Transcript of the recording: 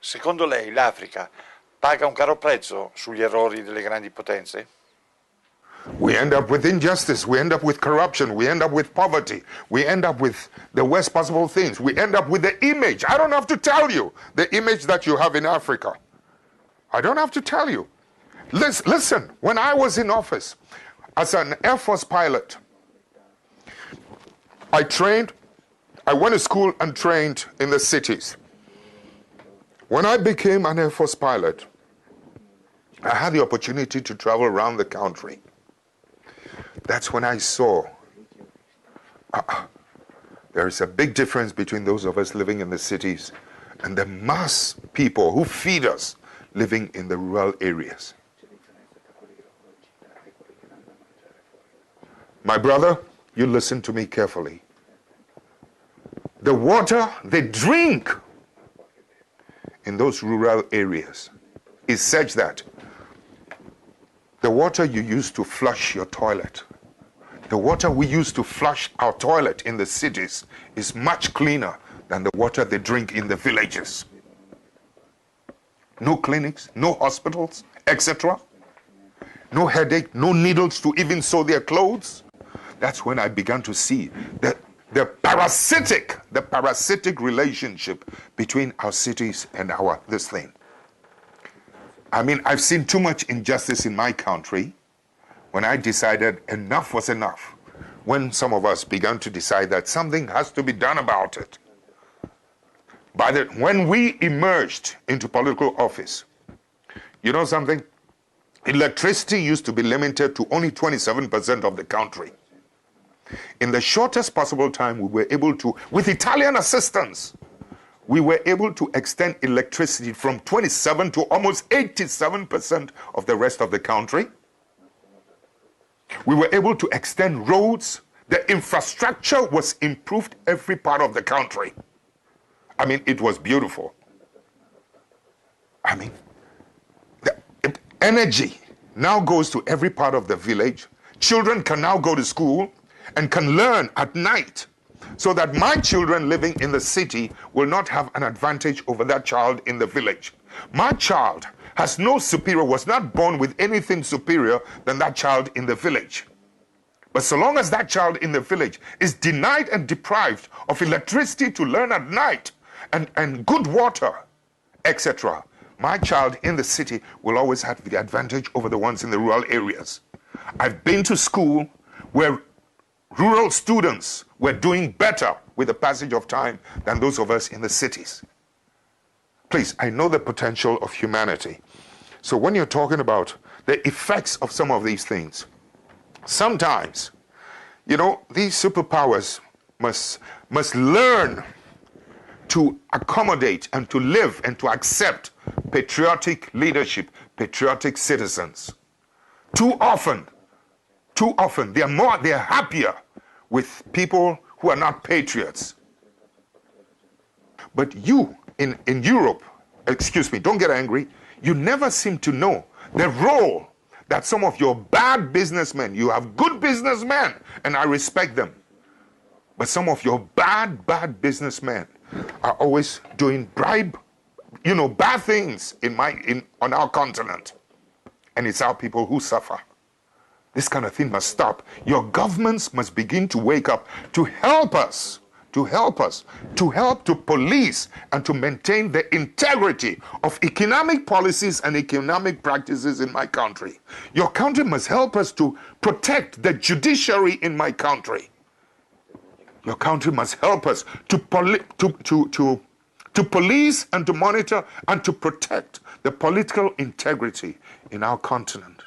Secondo lei l'Africa paga un caro prezzo sugli errori delle grandi potenze? We end up with injustice, we end up with corruption, we end up with poverty, we end up with the worst possible things, we end up with the image. I don't have to tell you the image that you have in Africa. I don't have to tell you. Listen, when I was in office as an Air Force pilot, I went to school and trained in the cities. When I became an Air Force pilot, I had the opportunity to travel around the country. That's when I saw there is a big difference between those of us living in the cities and the mass people who feed us living in the rural areas. My brother, you listen to me carefully. The water they drink in those rural areas is such that the water you use to flush your toilet, the water we use to flush our toilet in the cities is much cleaner than the water they drink in the villages. No clinics, no hospitals, etc. No headache, no needles to even sew their clothes. That's when I began to see the parasitic relationship between our cities and this thing. I mean, I've seen too much injustice in my country when I decided enough was enough. When some of us began to decide that something has to be done about it. When we emerged into political office, you know something? Electricity used to be limited to only 27% of the country. In the shortest possible time, we were able to, with Italian assistance, we were able to extend electricity from 27 to almost 87% of the rest of the country. We were able to extend roads. The infrastructure was improved every part of the country. I mean, it was beautiful. I mean, the energy now goes to every part of the village. Children can now go to school and can learn at night, so that my children living in the city will not have an advantage over that child in the village. My child has no superior, was not born with anything superior than that child in the village. But so long as that child in the village is denied and deprived of electricity to learn at night and good water, etc., my child in the city will always have the advantage over the ones in the rural areas. I've been to school where rural students were doing better with the passage of time than those of us in the cities. Please, I know the potential of humanity. So when you're talking about the effects of some of these things, sometimes, you know, these superpowers must learn to accommodate and to live and to accept patriotic leadership, patriotic citizens. Too often, they're happier with people who are not patriots. But you in Europe, excuse me, don't get angry, you never seem to know the role that some of your bad businessmen, you have good businessmen, and I respect them, but some of your bad businessmen are always doing bad things on our continent. And it's our people who suffer. This kind of thing must stop. Your governments must begin to wake up to help us, to help to police and to maintain the integrity of economic policies and economic practices in my country. Your country must help us to protect the judiciary in my country. Your country must help us to police and to monitor and to protect the political integrity in our continent.